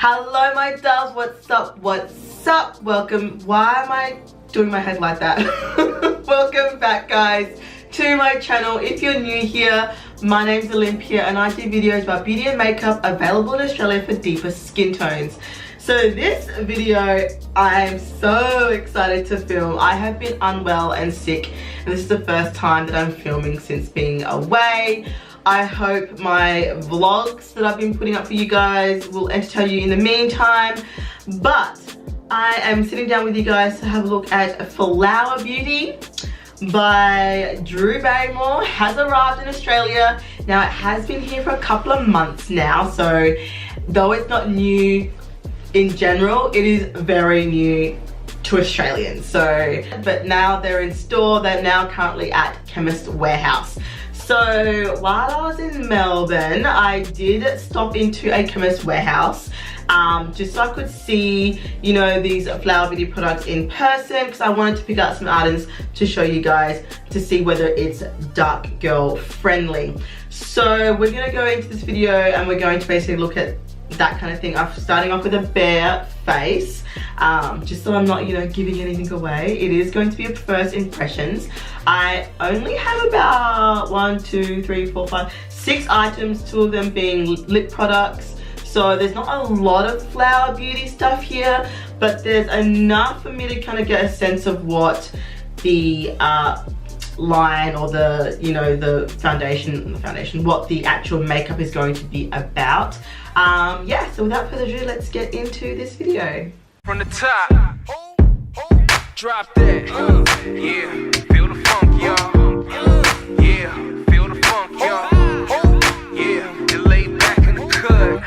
Hello my doves, what's up, welcome. Why am I doing my head like that? Welcome back guys to my channel. If you're new here, my name's Olympia and I do videos about beauty and makeup available in Australia for deeper skin tones. So this video I'm so excited to film. I have been unwell and sick and this is the first time that I'm filming since being away. I hope my vlogs that I've been putting up for you guys will entertain you in the meantime. But I am sitting down with you guys to have a look at Flower Beauty by Drew Barrimore. Has arrived in Australia. Now it has been here for a couple of months now, so though it's not new in general, it is very new to Australians. So, but now they're in store. They're now currently at Chemist warehouse. So while I was in Melbourne, I did stop into a Chemist warehouse just so I could see, you know, these Flower Beauty products in person, because I wanted to pick out some items to show you guys to see whether it's dark girl friendly. So we're gonna go into this video and we're going to basically look at that kind of thing. I'm starting off with a bare face, just so I'm not, you know, giving anything away. It is going to be a first impressions. I only have about 1, 2, 3, 4, 5, 6 items, 2 of them being lip products. So there's not a lot of Flower Beauty stuff here, but there's enough for me to kind of get a sense of what the line or the, you know, the foundation, what the actual makeup is going to be about. Yeah, so without further ado, let's get into this video. From the top, drop that, yeah, feel the funk, y'all, yeah, feel the funk, y'all, yeah, you lay back in the cut,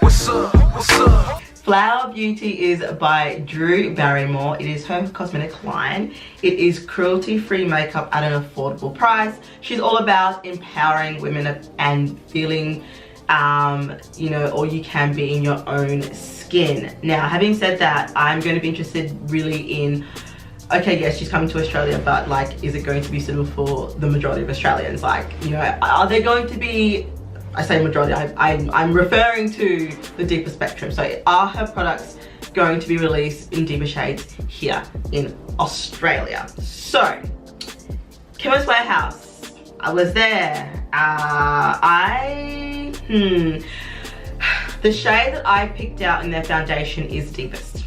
what's up, what's up? Flower Beauty is by Drew Barrimore. It is her cosmetic line. It is cruelty-free makeup at an affordable price. She's all about empowering women and feeling you know, all you can be in your own skin. Now, having said that, I'm going to be interested really in, okay, yes, she's coming to Australia, but like, is it going to be suitable for the majority of Australians? Like, you know, are they going to be, I say majority, I'm referring to the deeper spectrum. So are her products going to be released in deeper shades here in Australia? So, Chemist warehouse, I was there. The shade that I picked out in their foundation is deepest.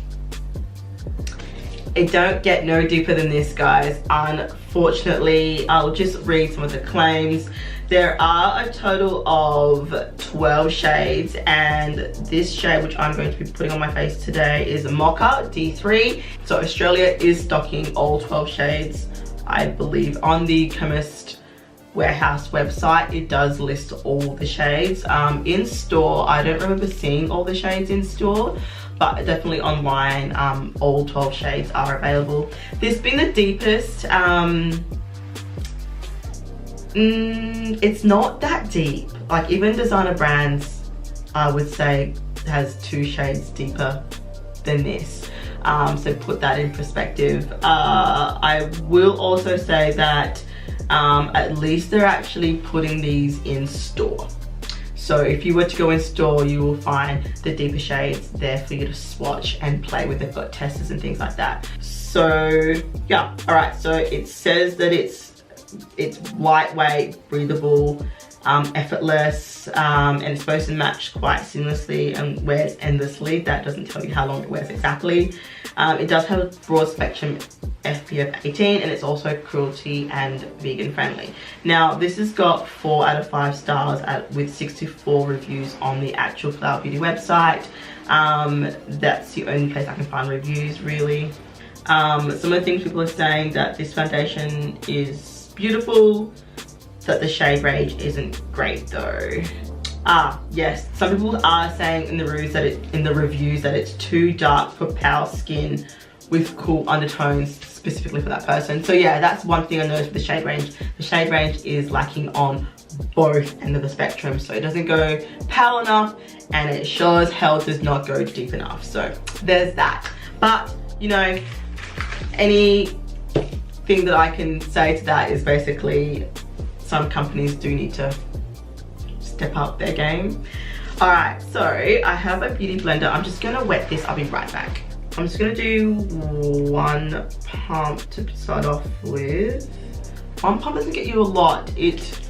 It don't get no deeper than this, guys, unfortunately. I'll just read some of the claims. There are a total of 12 shades, and this shade, which I'm going to be putting on my face today, is Mocha D3. So Australia is stocking all 12 shades, I believe, on the Chemist warehouse website. It does list all the shades. In store, I don't remember seeing all the shades in store, but definitely online, all 12 shades are available. This being the deepest, it's not that deep. Like, even designer brands, I would say, has 2 shades deeper than this. So put that in perspective. I will also say that at least they're actually putting these in store. So if you were to go in store, you will find the deeper shades there for you to swatch and play with. They've got testers and things like that. So yeah, all right, so it says that it's lightweight, breathable, effortless, and it's supposed to match quite seamlessly and wears endlessly. That doesn't tell you how long it wears exactly. It does have a broad spectrum SPF 18, and it's also cruelty and vegan friendly. Now this has got 4 out of 5 stars with 64 reviews on the actual Flower Beauty website. That's the only place I can find reviews, really. Some of the things people are saying, that this foundation is beautiful, that the shade range isn't great though. Yes, some people are saying in the reviews that it's too dark for pale skin with cool undertones specifically for that person. So yeah, that's one thing I noticed with the shade range. The shade range is lacking on both ends of the spectrum, so it doesn't go pale enough and it sure as hell does not go deep enough. So there's that. But you know, anything that I can say to that is basically some companies do need to step up their game. Alright, so I have a beauty blender. I'm just gonna wet this. I'll be right back. I'm just gonna do one pump to start off with. One pump doesn't get you a lot. It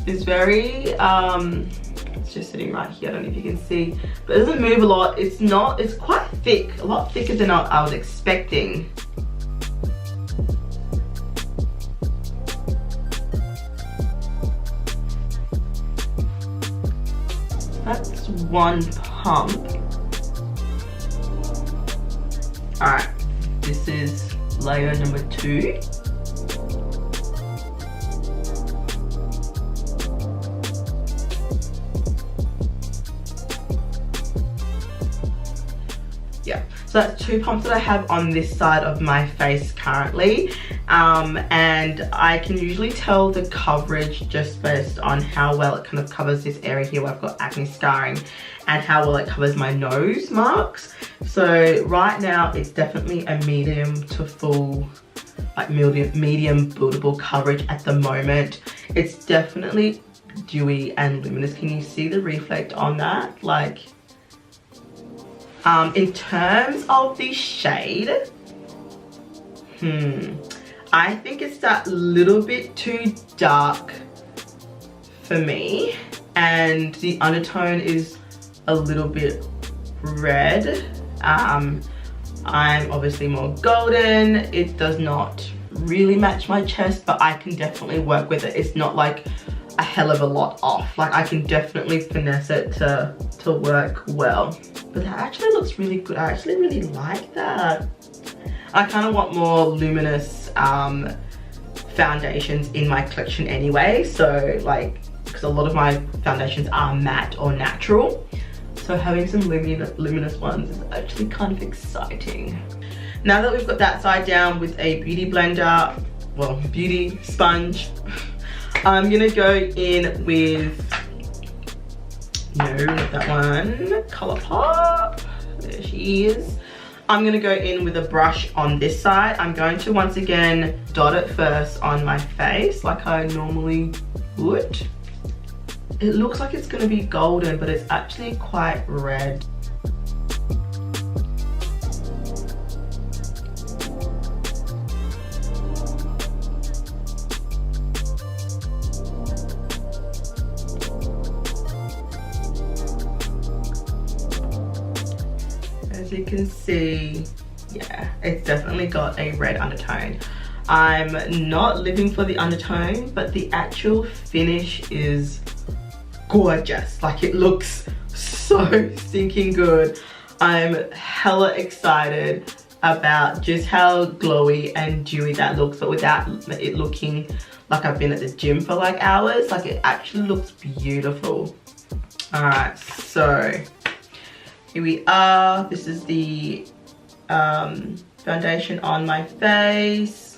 is very, it's just sitting right here. I don't know if you can see, but it doesn't move a lot. It's quite thick, a lot thicker than I was expecting. That's one pump. Alright, this is layer number 2. Yeah, so that's 2 pumps that I have on this side of my face currently, and I can usually tell the coverage just based on how well it kind of covers this area here where I've got acne scarring, and how well it covers my nose marks. So right now it's definitely a medium to full, like medium buildable coverage at the moment. It's definitely dewy and luminous. Can you see the reflect on that? Like, in terms of the shade, I think it's that little bit too dark for me, and the undertone is a little bit red. I'm obviously more golden. It does not really match my chest, but I can definitely work with it. It's not like a hell of a lot off. Like, I can definitely finesse it to work well. But that actually looks really good. I actually really like that. I kind of want more luminous foundations in my collection anyway. So like, because a lot of my foundations are matte or natural. So having some luminous ones is actually kind of exciting. Now that we've got that side down with a beauty blender, well, beauty sponge, I'm gonna go in with, no, not that one, Colourpop, there she is. I'm gonna go in with a brush on this side. I'm going to once again dot it first on my face like I normally would. It looks like it's gonna be golden, but it's actually quite red. As you can see, yeah, it's definitely got a red undertone. I'm not living for the undertone, but the actual finish is gorgeous. Like, it looks so stinking good. I'm hella excited about just how glowy and dewy that looks, but without it looking like I've been at the gym for like hours. Like, it actually looks beautiful. All right, so here we are. This is the foundation on my face.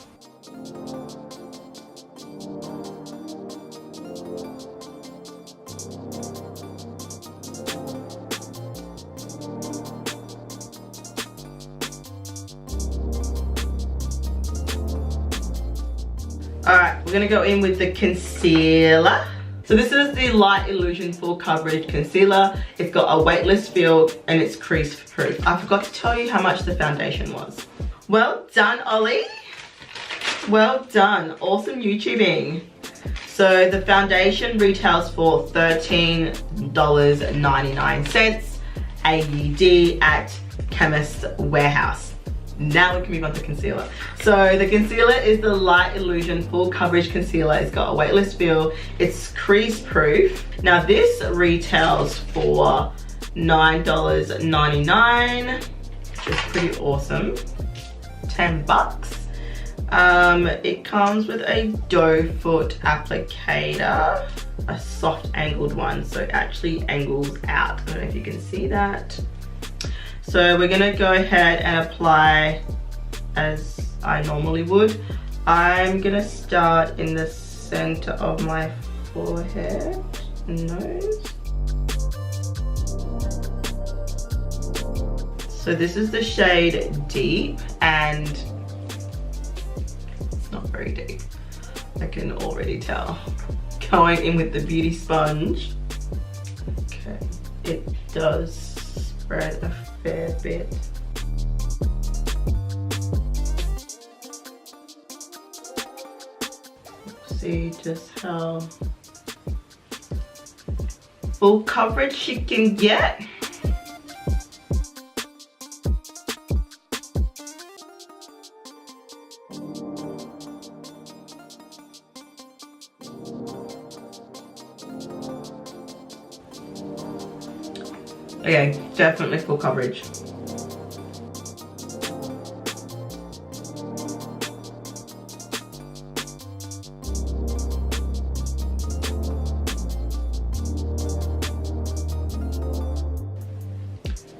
Alright, we're gonna go in with the concealer. So this is the Light Illusion Full Coverage Concealer. It's got a weightless feel and it's crease proof. I forgot to tell you how much the foundation was. Well done, Ollie. Well done, awesome YouTubing. So the foundation retails for $13.99 AUD at Chemist Warehouse. Now we can move on to concealer. So the concealer is the Light Illusion Full Coverage Concealer. It's got a weightless feel. It's crease proof. Now this retails for $9.99, which is pretty awesome. 10 bucks. It comes with a doe foot applicator, a soft angled one, so it actually angles out. I don't know if you can see that. So we're gonna go ahead and apply as I normally would. I'm gonna start in the center of my forehead and nose. So this is the shade Deep, and it's not very deep. I can already tell. Going in with the beauty sponge. Okay. does spread a fair bit. See just how full coverage she can get. Okay, definitely full coverage.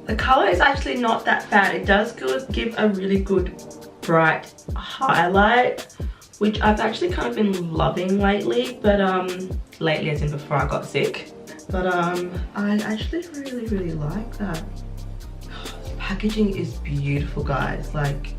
The color is actually not that bad. It does give a really good bright highlight, which I've actually kind of been loving lately, but lately as in before I got sick. But I actually really like that. The packaging is beautiful, guys. Like,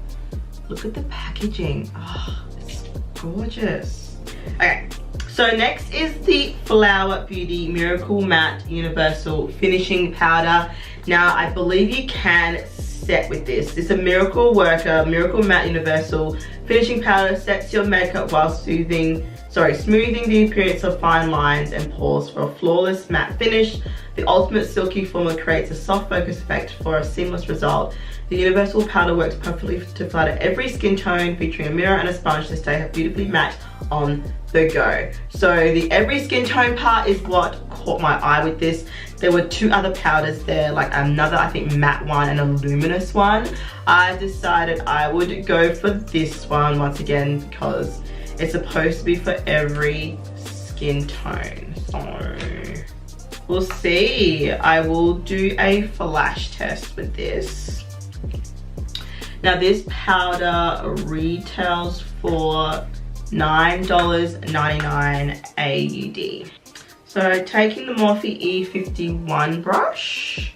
look at the packaging. Oh, it's gorgeous. Okay, so next is the Flower Beauty Miracle Matte Universal Finishing Powder. Now, I believe you can set with this. It's a Miracle Worker Miracle Matte Universal Finishing Powder. Sets your makeup while smoothing the appearance of fine lines and pores for a flawless matte finish. The ultimate silky formula creates a soft focus effect for a seamless result. The universal powder works perfectly to flatter every skin tone, featuring a mirror and a sponge to stay beautifully matte on the go. So the every skin tone part is what caught my eye with this. There were two other powders there, like another, I think, matte one and a luminous one. I decided I would go for this one once again because it's supposed to be for every skin tone. So we'll see. I will do a flash test with this. Now this powder retails for $9.99 AUD. So taking the Morphe E51 brush.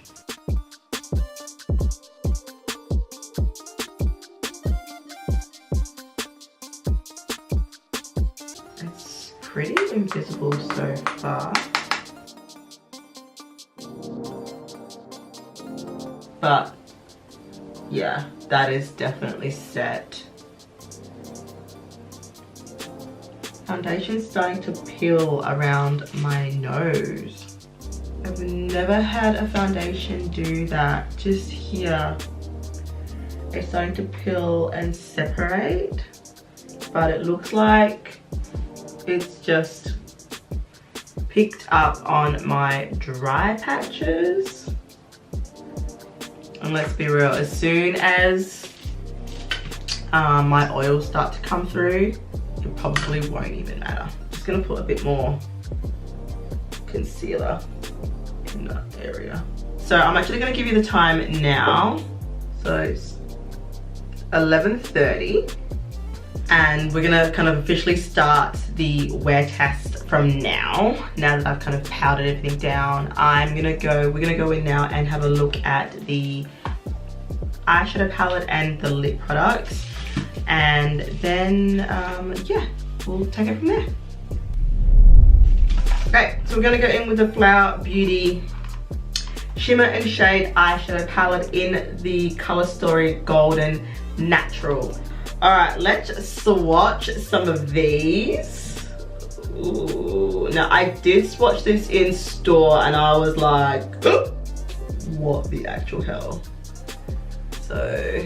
It's pretty invisible so far. But yeah, that is definitely set. Foundation's starting to peel around my nose. I've never had a foundation do that. Just here, it's starting to peel and separate, but it looks like it's just picked up on my dry patches. And let's be real, as soon as my oils start to come through, it probably won't even matter. I'm just gonna put a bit more concealer in that area. So I'm actually gonna give you the time now. So it's 11:30 and we're gonna kind of officially start the wear test from now. Now that I've kind of powdered everything down, we're gonna go in now and have a look at the eyeshadow palette and the lip products. And then, yeah, we'll take it from there. Okay, so we're gonna go in with the Flower Beauty Shimmer and Shade Eyeshadow Palette in the Color Story Golden Natural. All right, let's swatch some of these. Ooh, now I did swatch this in store and I was like, oh, what the actual hell? So,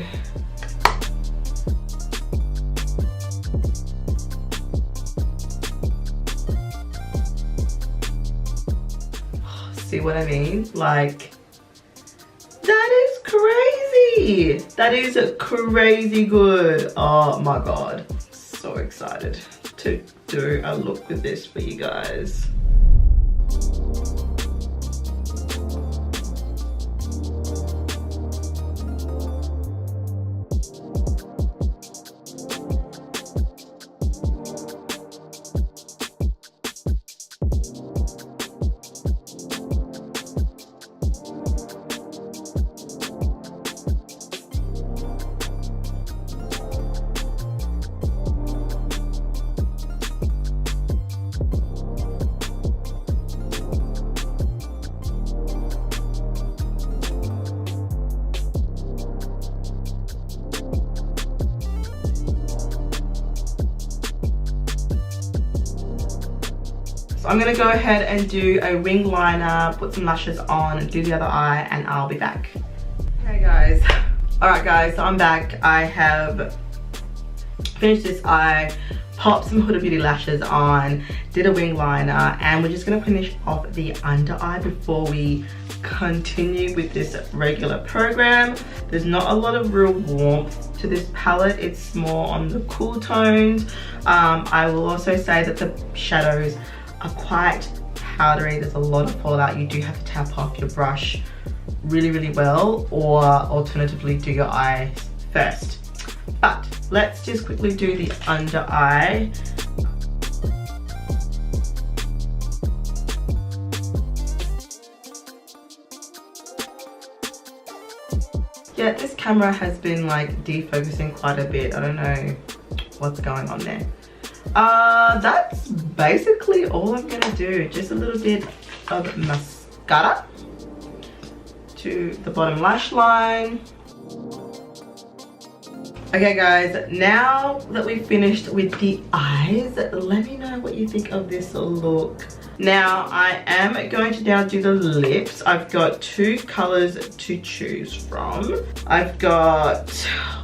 see what I mean? Like, that is crazy. That is crazy good. Oh my God. So excited to do a look with this for you guys. So I'm gonna go ahead and do a wing liner, put some lashes on, and do the other eye, and I'll be back. Okay guys, alright guys, so I'm back. I have finished this eye, popped some Huda Beauty lashes on, did a wing liner, and we're just gonna finish off the under eye before we continue with this regular program. There's not a lot of real warmth to this palette. It's more on the cool tones. I will also say that the shadows are quite powdery. There's a lot of fallout. You do have to tap off your brush really well, or alternatively do your eyes first. But let's just quickly do the under eye. Yeah, this camera has been like defocusing quite a bit. I don't know what's going on there. That's basically all I'm gonna do. Just a little bit of mascara to the bottom lash line. Okay guys, now that we've finished with the eyes, let me know what you think of this look. Now I am going to now do the lips. I've got two colors to choose from. I've got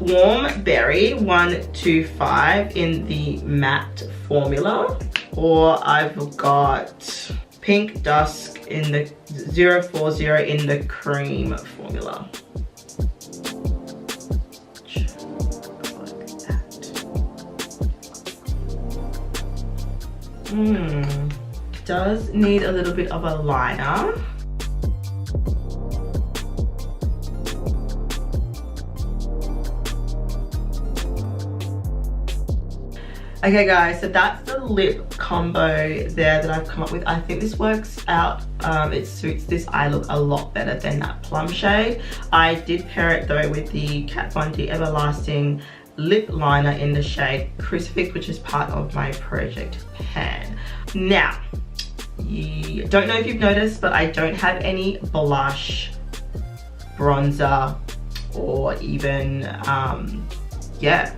Warm Berry 125 in the matte formula, or I've got Pink Dusk in the 040 in the cream formula. Does need a little bit of a liner. Okay guys, so that's the lip combo there that I've come up with. I think this works out, it suits this eye look a lot better than that plum shade. I did pair it though with the Kat Von D Everlasting lip liner in the shade Crucifix, which is part of my project pan. Now, don't know if you've noticed, but I don't have any blush, bronzer, or even yeah,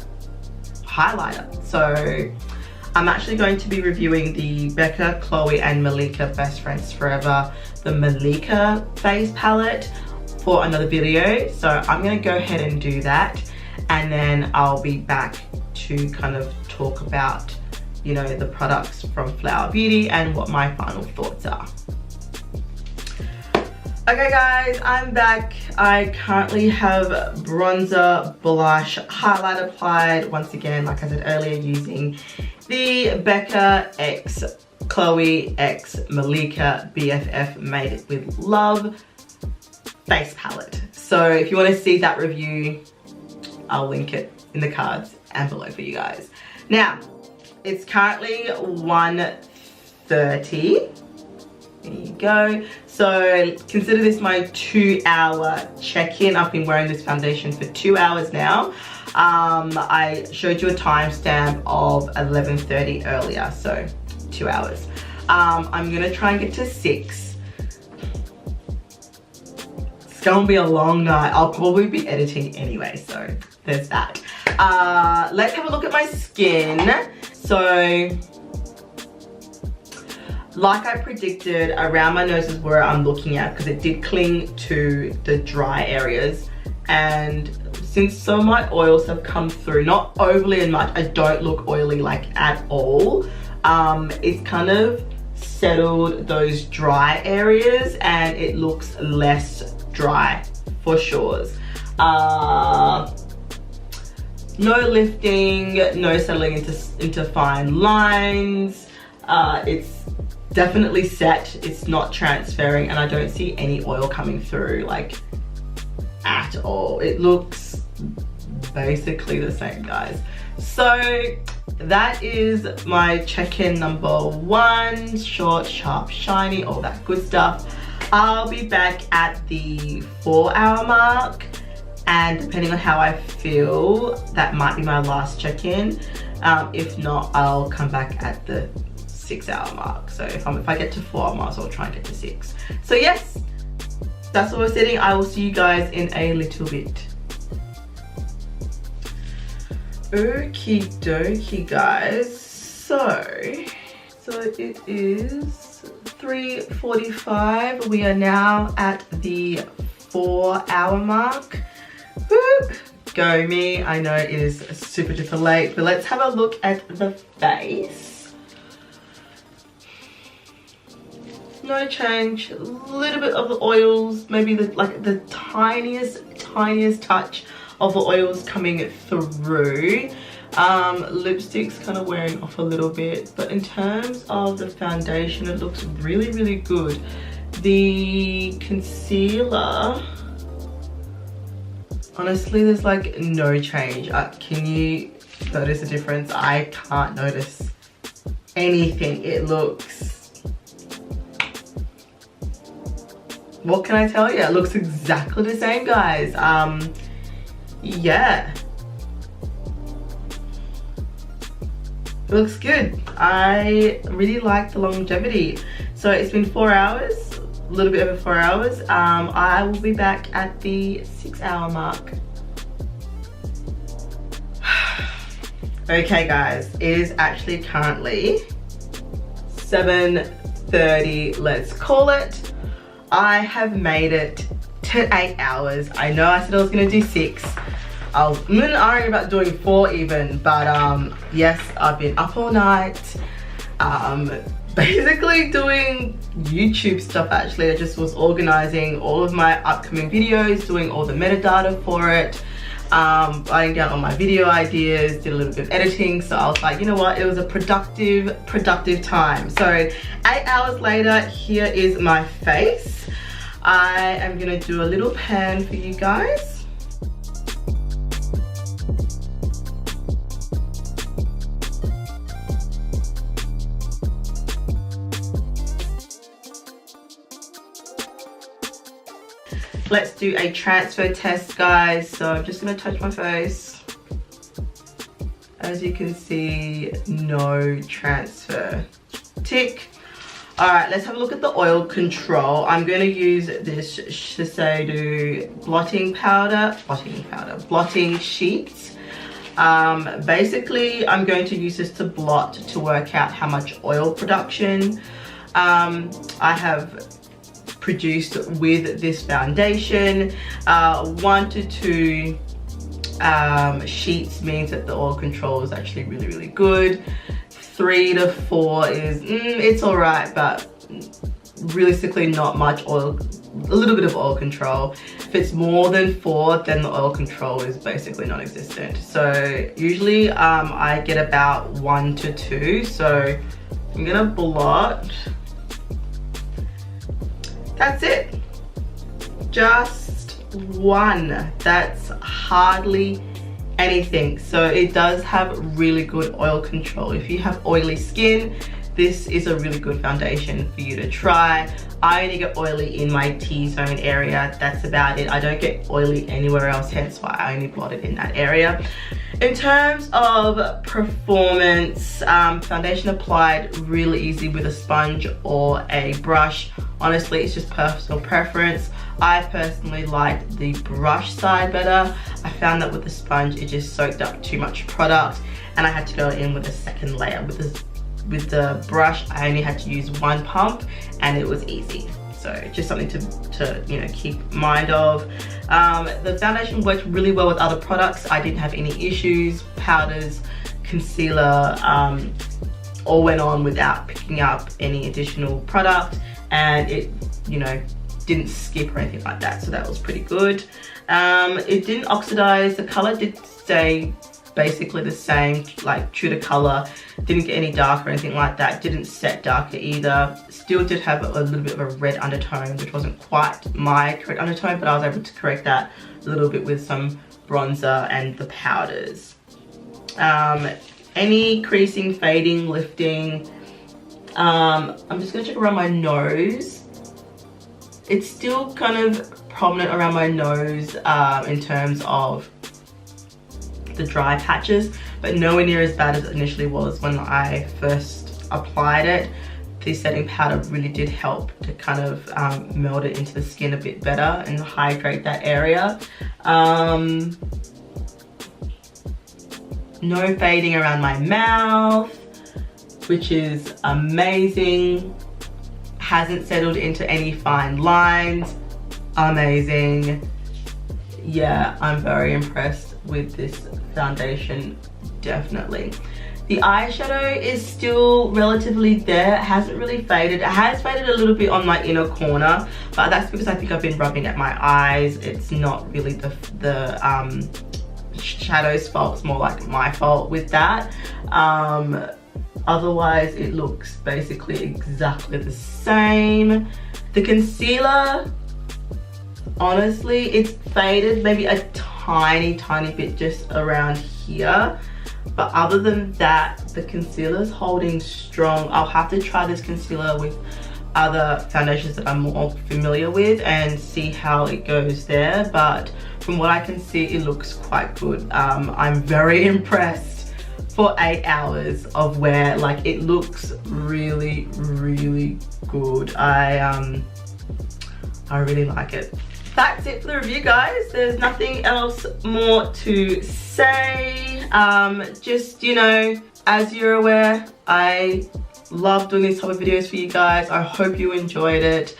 highlighter. So I'm actually going to be reviewing the Becca, Chloe, and Malika Best Friends Forever, the Malika face palette, for another video. So I'm gonna go ahead and do that, and then I'll be back to kind of talk about, you know, the products from Flower Beauty and what my final thoughts are. Okay guys, I'm back. I currently have bronzer, blush, highlight applied. Once again, like I said earlier, using the Becca x Chloe x Malika BFF Made It With Love face palette. So if you want to see that review, I'll link it in the cards and below for you guys. Now, it's currently 1:30. There you go. So consider this my 2-hour check-in. I've been wearing this foundation for 2 hours now. I showed you a timestamp of 11:30 earlier, so 2 hours. I'm gonna try and get to 6. It's gonna be a long night. I'll probably be editing anyway, so there's that. Let's have a look at my skin. So, like I predicted, around my nose is where I'm looking at, because it did cling to the dry areas. And since some of my oils have come through, not overly and much, I don't look oily like at all. It's kind of settled those dry areas and it looks less dry for sure. No lifting, no settling into fine lines. It's definitely set, it's not transferring, and I don't see any oil coming through like at all. It looks basically the same, guys. So that is my check-in number 1. Short, sharp, shiny, all that good stuff. I'll be back at the 4-hour mark, and depending on how I feel, that might be my last check-in. If not, I'll come back at the 6-hour mark. So if I get to 4, I might as well try and get to 6. So yes, that's what we're setting. I will see you guys in a little bit. Okie dokie, guys. So So it is 3:45. We are now at the 4-hour mark. Woo! Go me. I know it is super duper late, but let's have a look at the face. No change. A little bit of the oils, maybe the tiniest touch of the oils coming through. Lipstick's kind of wearing off a little bit, but in terms of the foundation, it looks really good. The concealer, honestly, there's like no change. Can you notice the difference? I can't notice anything. It looks, what can I tell you? It looks exactly the same, guys. Yeah, it looks good. I really like the longevity. So it's been 4 hours, a little bit over 4 hours. I will be back at the 6-hour mark. Okay guys, it is actually currently 7:30, let's call it. I have made it to 8 hours. I know I said I was gonna do 6. I'm arguing about doing 4 even, but yes, I've been up all night, basically doing YouTube stuff. Actually, I just was organizing all of my upcoming videos, doing all the metadata for it, writing down all my video ideas, did a little bit of editing. So I was like, you know what, it was a productive time. So 8 hours later, here is my face. I am gonna do a little pan for you guys. Let's do a transfer test, guys. So I'm just gonna touch my face. As you can see, no transfer. Tick. All right, let's have a look at the oil control. I'm gonna use this Shiseido blotting sheet. Basically, I'm going to use this to blot to work out how much oil production I have produced with this foundation. 1 to 2 sheets means that the oil control is actually really good. 3 to 4 is it's all right, but realistically not much oil, a little bit of oil control. If it's more than 4, then the oil control is basically non-existent. So usually I get about 1 to 2. So I'm gonna blot. That's it, just 1. That's hardly anything. So it does have really good oil control. If you have oily skin, this is a really good foundation for you to try. I only get oily in my T-zone area, that's about it. I don't get oily anywhere else, hence why I only blot it in that area. In terms of performance, foundation applied really easy with a sponge or a brush. Honestly, it's just personal preference. I personally like the brush side better. I found that with the sponge, it just soaked up too much product, and I had to go in with a second layer. With the brush, I only had to use 1 pump, and it was easy. So just something to you know, keep mind of. The foundation worked really well with other products. I didn't have any issues. Powders, concealer, all went on without picking up any additional product, and it, you know, didn't skip or anything like that. So that was pretty good. It didn't oxidize. The color did stay basically the same, like true to color. Didn't get any darker or anything like that. Didn't set darker either. Still did have a little bit of a red undertone, which wasn't quite my correct undertone, but I was able to correct that a little bit with some bronzer and the powders. Any creasing, fading, lifting. I'm just gonna check around my nose. It's still kind of prominent around my nose in terms of the dry patches, but nowhere near as bad as it initially was when I first applied it. The setting powder really did help to kind of meld it into the skin a bit better and hydrate that area. No fading around my mouth, which is amazing. Hasn't settled into any fine lines. Amazing. Yeah, I'm very impressed with this foundation, definitely. The eyeshadow is still relatively there. It hasn't really faded. It has faded a little bit on my inner corner, but that's because I think I've been rubbing at my eyes. It's not really the shadow's fault. It's more like my fault with that. Otherwise, it looks basically exactly the same. The concealer, honestly, it's faded maybe a tiny bit just around here. But other than that, the concealer's holding strong. I'll have to try this concealer with other foundations that I'm more familiar with and see how it goes there. But from what I can see, it looks quite good. I'm very impressed for 8 hours of wear. Like, it looks really good. I really like it. That's it for the review, guys. There's nothing else more to say. Just, you know, as you're aware, I love doing these type of videos for you guys. I hope you enjoyed it.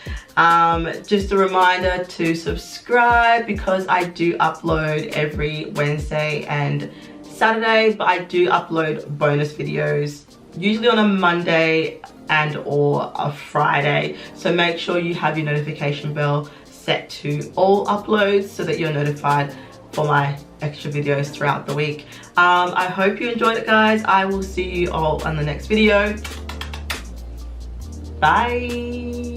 Just a reminder to subscribe, because I do upload every Wednesday and Saturday, but I do upload bonus videos usually on a Monday and or a Friday. So make sure you have your notification bell set to all uploads so that you're notified for my extra videos throughout the week. I hope you enjoyed it, guys. I will see you all on the next video. Bye.